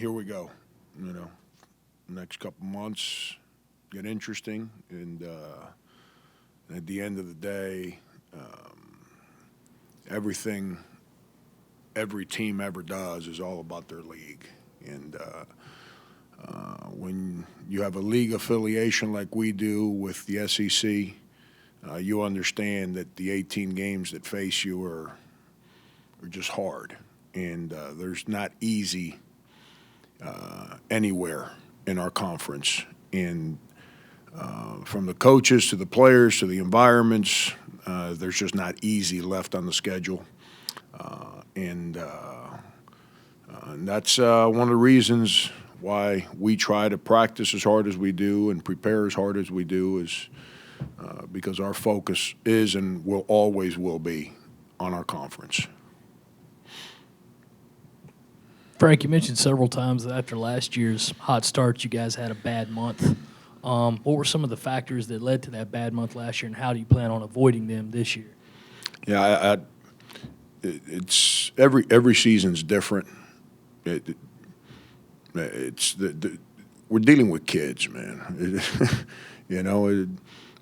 here we go. You know, next couple months get interesting, and at the end of the day, everything every team ever does is all about their league. And when you have a league affiliation like we do with the SEC, you understand that the 18 games that face you are just hard, and there's not easy anywhere in our conference. And from the coaches to the players to the environments, there's just not easy left on the schedule. And that's one of the reasons why we try to practice as hard as we do and prepare as hard as we do, is because our focus is and will always will be on our conference. Frank, you mentioned several times that after last year's hot start, you guys had a bad month. What were some of the factors that led to that bad month last year, and how do you plan on avoiding them this year? Yeah, it's every season's different. It's we're dealing with kids, man.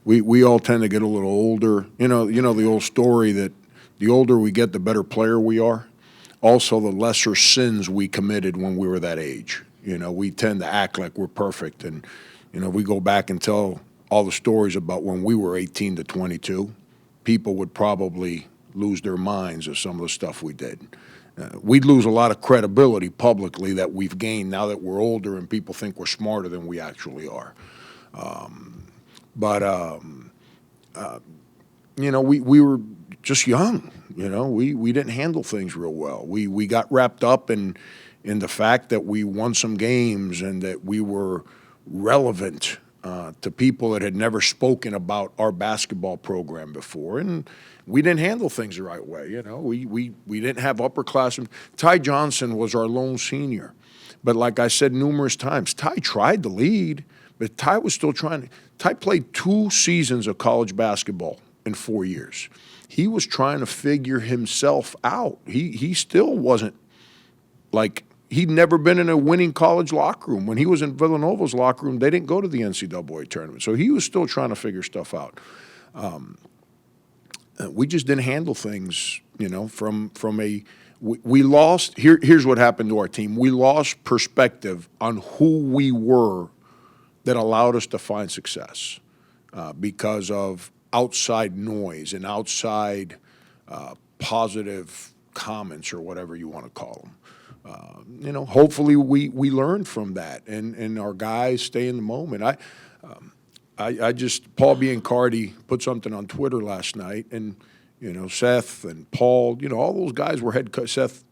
We all tend to get a little older. You know the old story that the older we get, the better player we are. Also, the lesser sins we committed when we were that age. We tend to act like we're perfect, and we go back and tell all the stories about when we were 18 to 22. People would probably lose their minds at some of the stuff we did. We'd lose a lot of credibility publicly that we've gained now that we're older and people think we're smarter than we actually are. We were just young. We didn't handle things real well. We got wrapped up in the fact that we won some games and that we were relevant to people that had never spoken about our basketball program before, and we didn't handle things the right way. We didn't have upperclassmen. Ty Johnson was our lone senior, but like I said numerous times, Ty tried to lead, but Ty was still trying. Ty played 2 seasons of college basketball in 4 years. He was trying to figure himself out. He still wasn't like. He'd never been in a winning college locker room. When he was in Villanova's locker room, they didn't go to the NCAA tournament. So he was still trying to figure stuff out. We just didn't handle things, we lost. Here's what happened to our team. We lost perspective on who we were that allowed us to find success because of outside noise and outside positive comments, or whatever you want to call them. Hopefully we learn from that, and our guys stay in the moment. Paul Biancardi put something on Twitter last night, and Seth and Paul, all those guys were Seth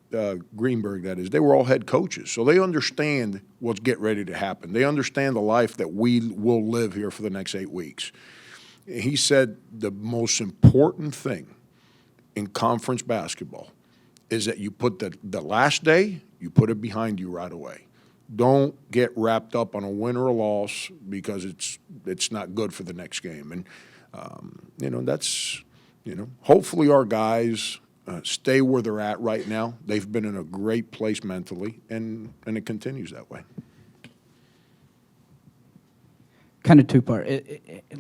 Greenberg, that is, they were all head coaches, so they understand what's getting ready to happen. They understand the life that we will live here for the next 8 weeks. He said the most important thing in conference basketball is that you put the last day, you put it behind you right away. Don't get wrapped up on a win or a loss, because it's not good for the next game. And that's hopefully our guys stay where they're at right now. They've been in a great place mentally, and it continues that way. Kind of two-part.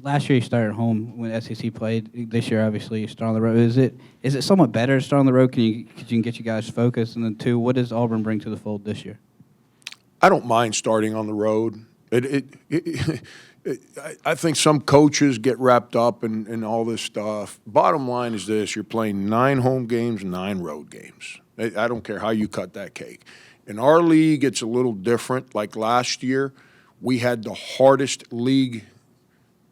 Last year you started at home when SEC played. This year, obviously, you start on the road. Is it somewhat better to start on the road? Can you get you guys focused? And then 2, what does Auburn bring to the fold this year? I don't mind starting on the road. I think some coaches get wrapped up in all this stuff. Bottom line is this: you're playing 9 home games, 9 road games. I don't care how you cut that cake. In our league, it's a little different. Like last year, we had the hardest league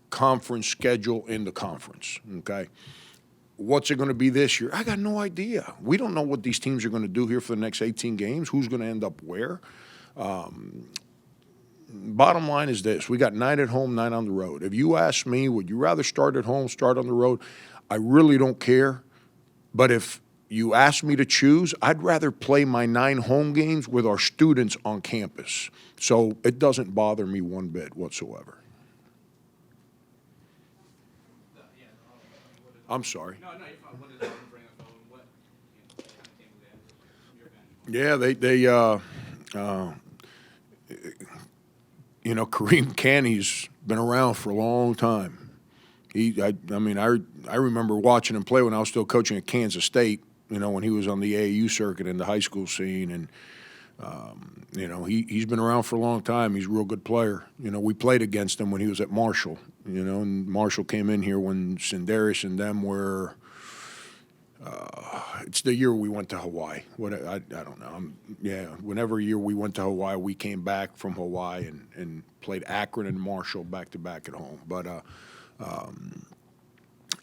conference schedule in the conference, okay? What's it going to be this year? I got no idea. We don't know what these teams are going to do here for the next 18 games, who's going to end up where. Bottom line is this: we got 9 at home, 9 on the road. If you ask me, would you rather start at home, start on the road? I really don't care. But if you ask me to choose, I'd rather play my 9 home games with our students on campus. So it doesn't bother me one bit whatsoever. I'm sorry. No, you're fine. What does Auburn bring up? What kind of team is that? Yeah, you know, Kareem Canny's been around for a long time. I mean, I remember watching him play when I was still coaching at Kansas State, you know, when he was on the AAU circuit in the high school scene. And, you know, he's been around for a long time. He's a real good player. You know, we played against him when he was at Marshall, you know, and Marshall came in here when Sindarius and them were it's the year we went to Hawaii. I don't know. Whenever year we went to Hawaii, we came back from Hawaii and played Akron and Marshall back-to-back at home. But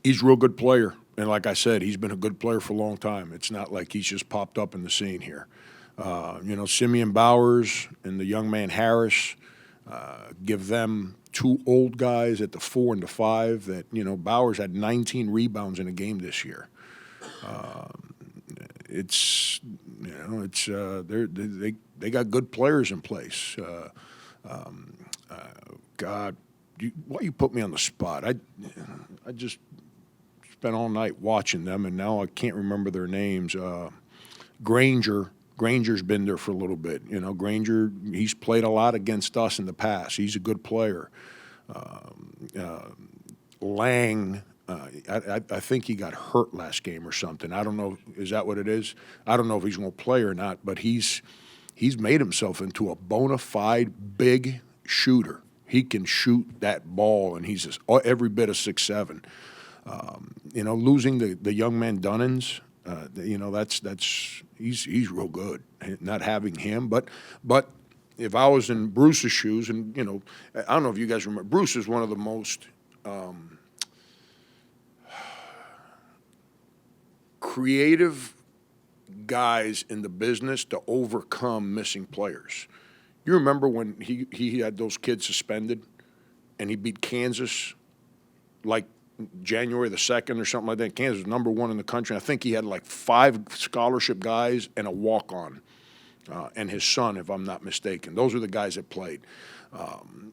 he's a real good player. And like I said, he's been a good player for a long time. It's not like he's just popped up in the scene here. You know, Simeon Bowers and the young man Harris, give them two old guys at the 4 and the 5 that, you know, Bowers had 19 rebounds in a game this year. It's, you know, it's they got good players in place. God, why you put me on the spot? I just spent all night watching them, and now I can't remember their names. Granger's been there for a little bit. You know, Granger, he's played a lot against us in the past. He's a good player. Lang, I think he got hurt last game or something. I don't know. Is that what it is? I don't know if he's going to play or not, but he's made himself into a bona fide big shooter. He can shoot that ball, and he's every bit of 6'7". You know, losing the young man Dunnins, you know, that's he's real good. Not having him, but if I was in Bruce's shoes, and you know, I don't know if you guys remember, Bruce is one of the most creative guys in the business to overcome missing players. You remember when he had those kids suspended, and he beat Kansas like January the 2nd or something like that. Kansas was #1 in the country. I think he had like 5 scholarship guys and a walk-on, and his son, if I'm not mistaken. Those are the guys that played.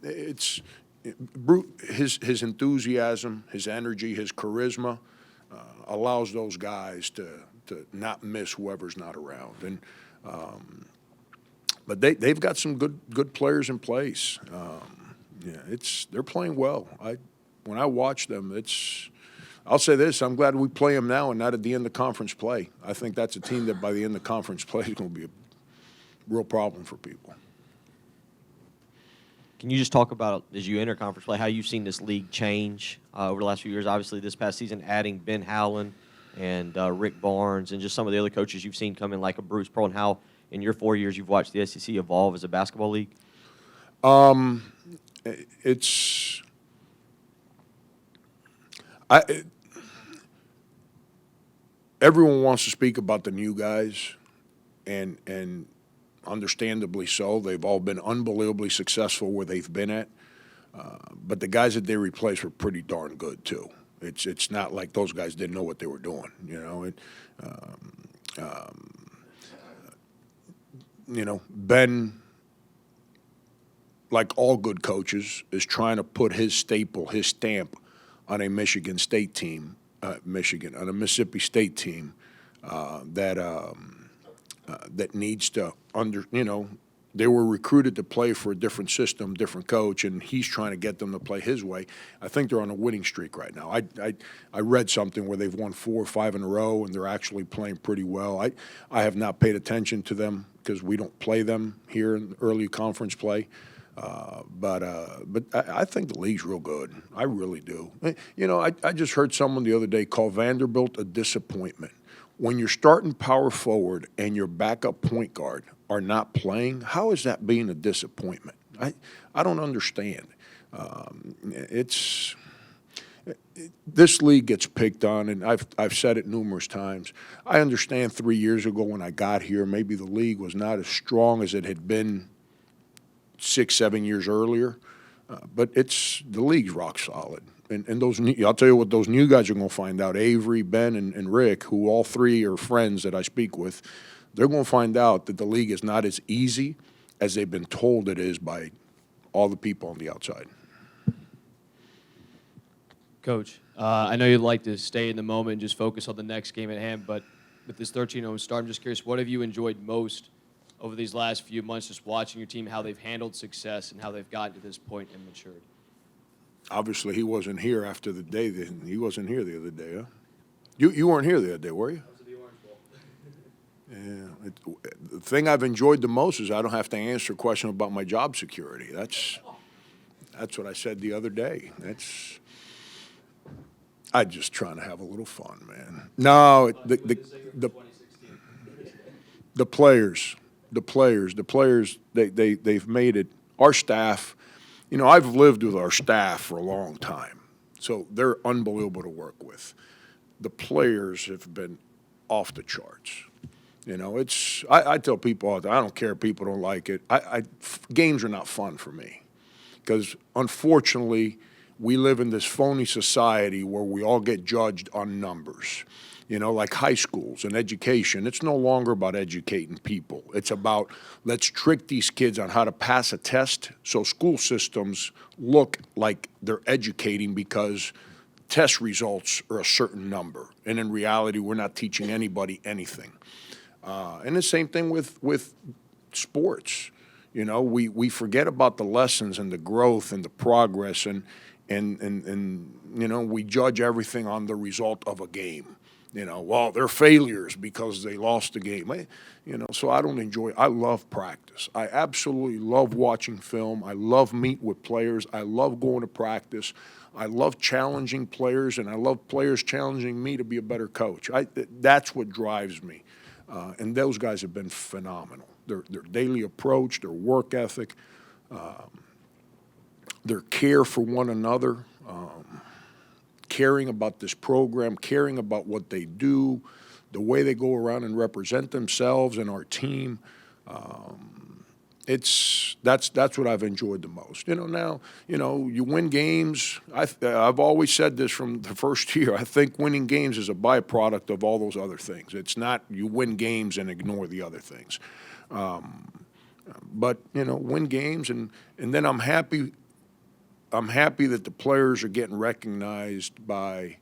His enthusiasm, his energy, his charisma allows those guys to not miss whoever's not around. And but they've got some good players in place. They're playing well. When I watch them, I'll say this: I'm glad we play them now and not at the end of conference play. I think that's a team that by the end of conference play is going to be a real problem for people. Can you just talk about, as you enter conference play, how you've seen this league change over the last few years? Obviously, this past season, adding Ben Howland and Rick Barnes and just some of the other coaches you've seen come in, like a Bruce Pearl, and how in your 4 years you've watched the SEC evolve as a basketball league? Everyone wants to speak about the new guys, and understandably so. They've all been unbelievably successful where they've been at. But the guys that they replaced were pretty darn good too. It's not like those guys didn't know what they were doing. You know, Ben, like all good coaches, is trying to put his staple, his stamp on a Michigan State team, on a Mississippi State team that needs to they were recruited to play for a different system, different coach, and he's trying to get them to play his way. I think they're on a winning streak right now. I read something where they've won 4 or 5 in a row, and they're actually playing pretty well. I have not paid attention to them because we don't play them here in early conference play. But I think the league's real good. I really do. You know, I just heard someone the other day call Vanderbilt a disappointment. When you're starting power forward and your backup point guard are not playing, how is that being a disappointment? I don't understand. This league gets picked on, and I've said it numerous times. I understand 3 years ago when I got here, maybe the league was not as strong as it had been 6, 7 years earlier, but the league's rock solid. And I'll tell you what, those new guys are going to find out. Avery, Ben, and Rick, who all 3 are friends that I speak with, they're going to find out that the league is not as easy as they've been told it is by all the people on the outside. Coach, I know you'd like to stay in the moment and just focus on the next game at hand, but with this 13-0 start, I'm just curious, what have you enjoyed most over these last few months, just watching your team, how they've handled success and how they've gotten to this point and matured? Obviously, he wasn't here after the day. He wasn't here the other day, huh? You weren't here the other day, were you? Yeah. The thing I've enjoyed the most is I don't have to answer a question about my job security. That's what I said the other day. I'm just trying to have a little fun, man. No, the players, they've made it. Our staff, you know, I've lived with our staff for a long time, so they're unbelievable to work with. The players have been off the charts. You know, I tell people all the time, I don't care if people don't like it. Games are not fun for me because, unfortunately, we live in this phony society where we all get judged on numbers. You know, like high schools and education, it's no longer about educating people. It's about let's trick these kids on how to pass a test so school systems look like they're educating because test results are a certain number. And in reality, we're not teaching anybody anything. And the same thing with sports. You know, we forget about the lessons and the growth and the progress and you know, we judge everything on the result of a game. You know, well, they're failures because they lost the game. You know, so I love practice. I absolutely love watching film. I love meeting with players. I love going to practice. I love challenging players, and I love players challenging me to be a better coach. That's what drives me. And those guys have been phenomenal. Their daily approach, their work ethic, their care for one another, caring about this program, caring about what they do, the way they go around and represent themselves and our team. That's what I've enjoyed the most. You know, now, you know, you win games. I've always said this from the first year. I think winning games is a byproduct of all those other things. It's not you win games and ignore the other things. But, you know, win games, and then I'm happy that the players are getting recognized by,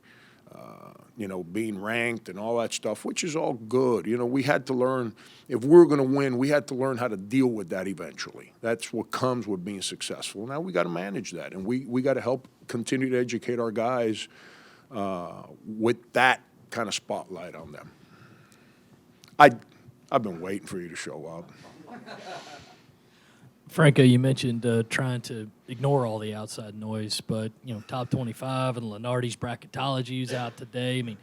you know, being ranked and all that stuff, which is all good. You know, we had to learn, if we were going to win, we had to learn how to deal with that eventually. That's what comes with being successful. Now we got to manage that, and we got to help continue to educate our guys with that kind of spotlight on them. I've been waiting for you to show up. Franco, you mentioned trying to ignore all the outside noise, but, you know, top 25 and Lenardi's bracketology is out today. I mean,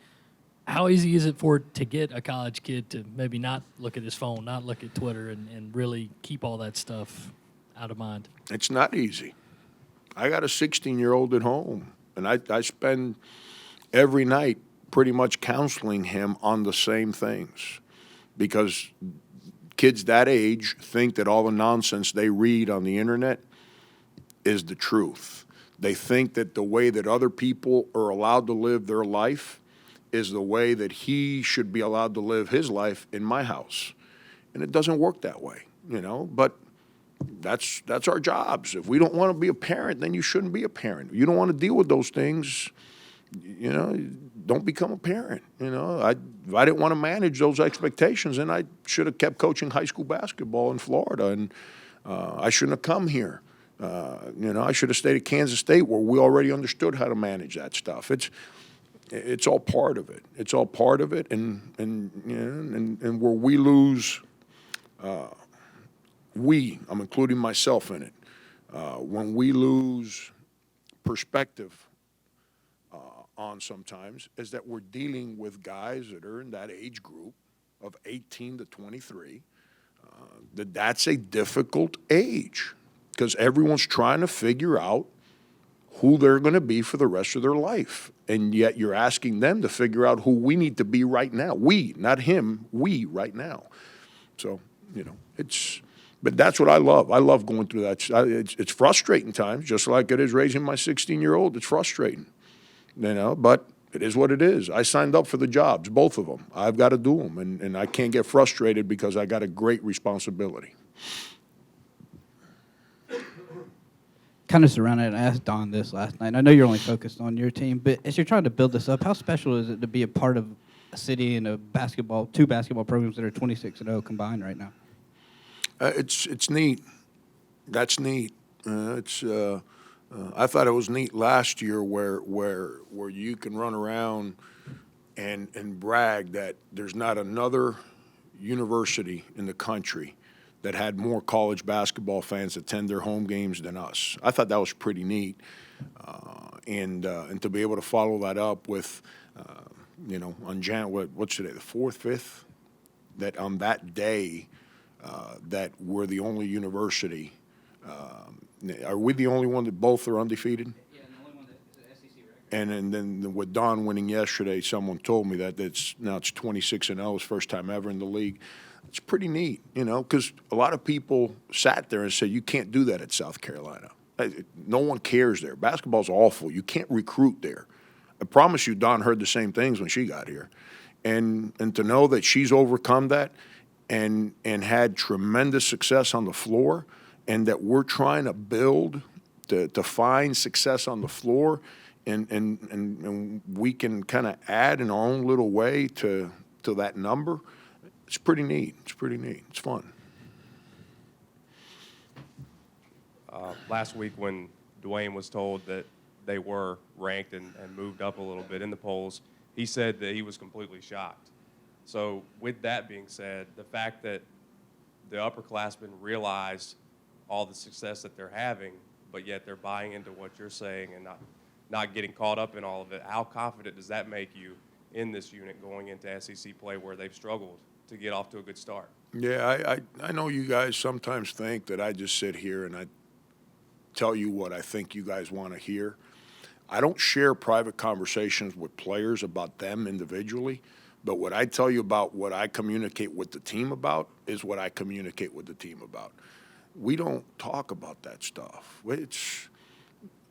how easy is it to get a college kid to maybe not look at his phone, not look at Twitter, and really keep all that stuff out of mind? It's not easy. I got a 16-year-old at home, and I spend every night pretty much counseling him on the same things because kids that age think that all the nonsense they read on the internet is the truth. They think that the way that other people are allowed to live their life is the way that he should be allowed to live his life in my house. And it doesn't work that way, you know, but that's our jobs. If we don't want to be a parent, then you shouldn't be a parent. You don't want to deal with those things, you know, don't become a parent. You know, if I didn't want to manage those expectations, then I should have kept coaching high school basketball in Florida, and I shouldn't have come here. You know, I should have stayed at Kansas State where we already understood how to manage that stuff. It's all part of it. It's all part of it, and you know, and where we lose, I'm including myself in it. When we lose perspective on sometimes is that we're dealing with guys that are in that age group of 18 to 23. That's a difficult age because everyone's trying to figure out who they're going to be for the rest of their life. And yet you're asking them to figure out who we need to be right now. We, not him, we right now. So, you know, but that's what I love. I love going through that. It's frustrating times, just like it is raising my 16-year-old. It's frustrating. You know, but it is what it is. I signed up for the jobs, both of them. I've got to do them, and I can't get frustrated because I got a great responsibility. Kind of surrounded, and I asked Don this last night. I know you're only focused on your team, but as you're trying to build this up, how special is it to be a part of a city and two basketball programs that are 26-0 combined right now? It's neat. That's neat. I thought it was neat last year where you can run around and brag that there's not another university in the country that had more college basketball fans attend their home games than us. I thought that was pretty neat, and to be able to follow that up with, on what's today, the 4th, 5th, that on that day that we're the only university. Are we the only one that both are undefeated? Yeah, and the only one that is an SEC record. And then with Don winning yesterday, someone told me that it's 26-0, his first time ever in the league. It's pretty neat, because a lot of people sat there and said, you can't do that at South Carolina. No one cares there. Basketball's awful. You can't recruit there. I promise you, Don heard the same things when she got here. And to know that she's overcome that and had tremendous success on the floor, and that we're trying to build to find success on the floor, and we can kind of add in our own little way to that number. It's pretty neat. It's pretty neat. It's fun. Last week when Dwayne was told that they were ranked and moved up a little bit in the polls, he said that he was completely shocked. So with that being said, the fact that the upperclassmen realize all the success that they're having, but yet they're buying into what you're saying and not getting caught up in all of it, how confident does that make you in this unit going into SEC play where they've struggled to get off to a good start? Yeah, I know you guys sometimes think that I just sit here and I tell you what I think you guys want to hear. I don't share private conversations with players about them individually, but what I tell you about what I communicate with the team about is what I communicate with the team about. We don't talk about that stuff.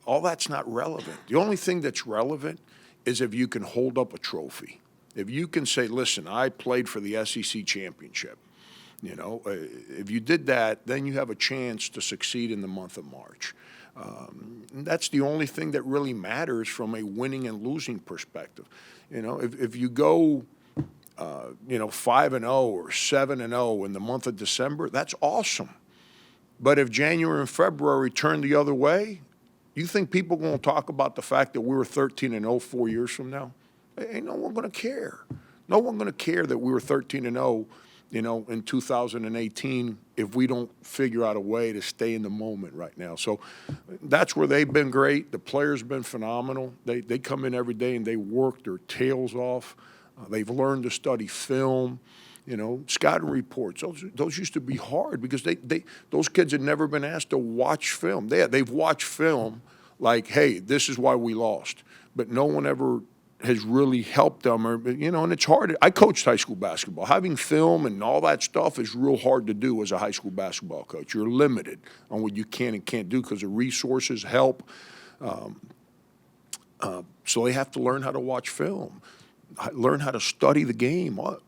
All that's not relevant. The only thing that's relevant is if you can hold up a trophy. If you can say, listen, I played for the SEC championship. If you did that, then you have a chance to succeed in the month of March. That's the only thing that really matters from a winning and losing perspective. If you go, 5-0 or 7-0 in the month of December, that's awesome. But if January and February turn the other way, you think people are going to talk about the fact that we were 13-0 4 years from now? Ain't no one going to care. No one going to care that we were 13-0, in 2018 if we don't figure out a way to stay in the moment right now. So that's where they've been great. The players have been phenomenal. They come in every day and they work their tails off. They've learned to study film. Scouting reports. Those used to be hard because those kids had never been asked to watch film. They've watched film like, hey, this is why we lost. But no one ever has really helped them, and it's hard. I coached high school basketball. Having film and all that stuff is real hard to do as a high school basketball coach. You're limited on what you can and can't do because the resources help. So they have to learn how to watch film, learn how to study the game, all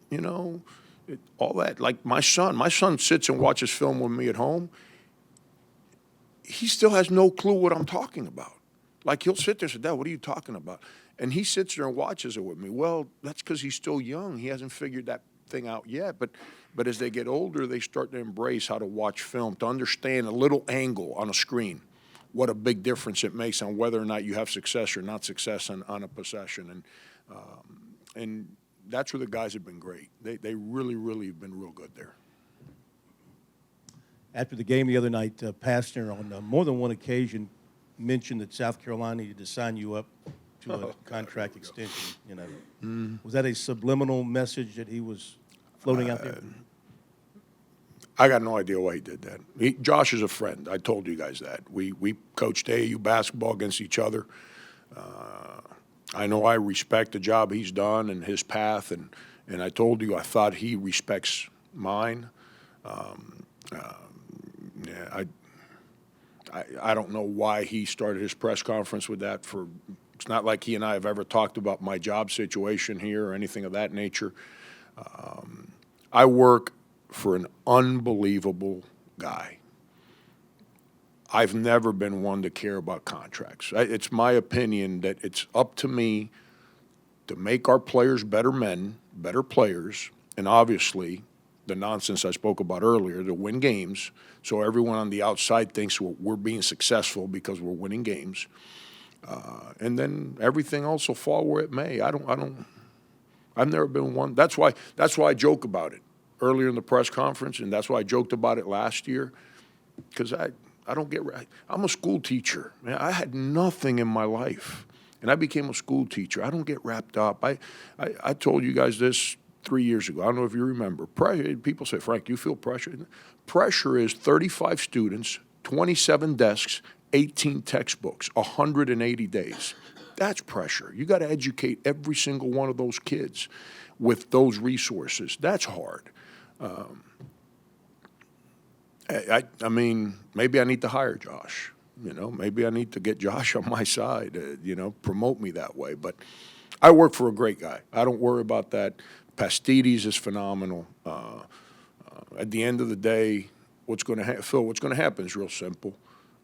that. Like my son sits and watches film with me at home. He still has no clue what I'm talking about. Like he'll sit there and say, Dad, what are you talking about? And he sits there and watches it with me. Well, that's because he's still young. He hasn't figured that thing out yet. But as they get older, they start to embrace how to watch film, to understand a little angle on a screen, what a big difference it makes on whether or not you have success or not success on a possession. And that's where the guys have been great. They really, really have been real good there. After the game the other night, Pastner on more than one occasion mentioned that South Carolina needed to sign you up to a contract extension. Was that a subliminal message that he was floating out there? I got no idea why he did that. Josh is a friend. I told you guys that. We coached AAU basketball against each other. I know I respect the job he's done and his path, and I told you I thought he respects mine. I don't know why he started his press conference with that. It's not like he and I have ever talked about my job situation here or anything of that nature. I work for an unbelievable guy. I've never been one to care about contracts. It's my opinion that it's up to me to make our players better men, better players, and obviously the nonsense I spoke about earlier, to win games. So everyone on the outside thinks we're being successful because we're winning games. And then everything else will fall where it may. I've never been one. That's why I joke about it earlier in the press conference, and that's why I joked about it last year, because I don't get right. I'm a school teacher. Man, I had nothing in my life, and I became a school teacher. I don't get wrapped up. I told you guys this 3 years ago. I don't know if you remember. People say, Frank, you feel pressure? Pressure is 35 students, 27 desks, 18 textbooks, 180 days. That's pressure. You got to educate every single one of those kids with those resources. That's hard. I mean, maybe I need to hire Josh. Maybe I need to get Josh on my side, promote me that way. But I work for a great guy. I don't worry about that. Pastides is phenomenal. At the end of the day, Phil, what's going to happen is real simple.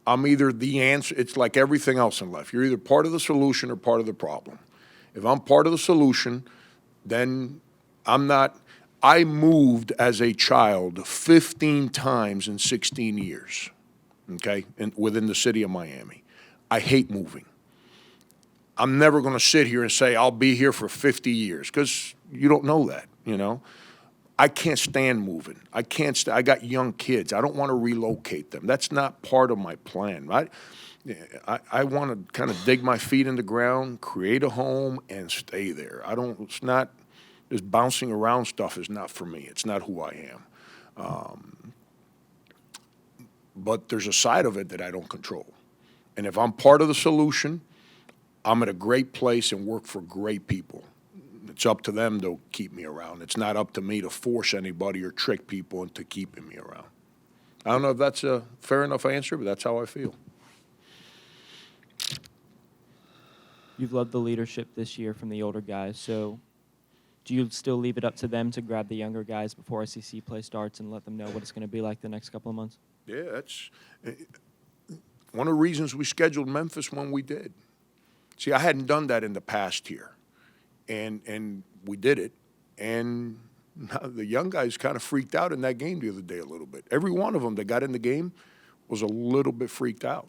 I'm either the answer. It's like everything else in life. You're either part of the solution or part of the problem. If I'm part of the solution, then I'm not. I moved as a child 15 times in 16 years, okay, within the city of Miami. I hate moving. I'm never going to sit here and say I'll be here for 50 years because you don't know that, I can't stand moving. I got young kids. I don't want to relocate them. That's not part of my plan. I want to kind of dig my feet in the ground, create a home, and stay there. This bouncing around stuff is not for me. It's not who I am. But there's a side of it that I don't control. And if I'm part of the solution, I'm at a great place and work for great people. It's up to them to keep me around. It's not up to me to force anybody or trick people into keeping me around. I don't know if that's a fair enough answer, but that's how I feel. You've loved the leadership this year from the older guys, so do you still leave it up to them to grab the younger guys before SEC play starts and let them know what it's going to be like the next couple of months? Yeah, that's one of the reasons we scheduled Memphis when we did. See, I hadn't done that in the past here, and we did it, and the young guys kind of freaked out in that game the other day a little bit. Every one of them that got in the game was a little bit freaked out.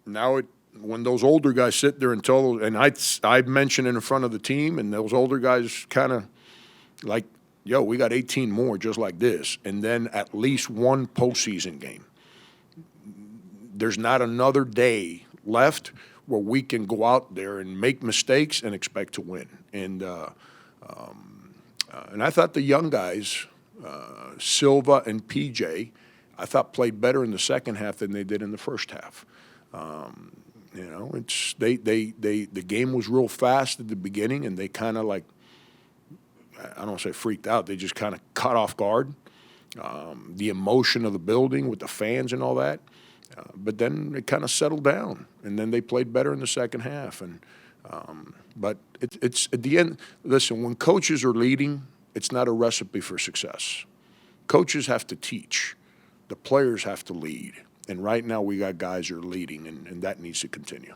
Now, when those older guys sit there and tell, and I mentioned it in front of the team, and those older guys kind of like, yo, we got 18 more just like this, and then at least one postseason game. There's not another day left where we can go out there and make mistakes and expect to win. And I thought the young guys, Silva and PJ, I thought played better in the second half than they did in the first half. The game was real fast at the beginning, and they kind of like, I don't want to say freaked out. They just kind of caught off guard. The emotion of the building with the fans and all that. But then it kind of settled down, and then they played better in the second half. But it's at the end. Listen, when coaches are leading, it's not a recipe for success. Coaches have to teach. The players have to lead. And right now we got guys who are leading, and that needs to continue.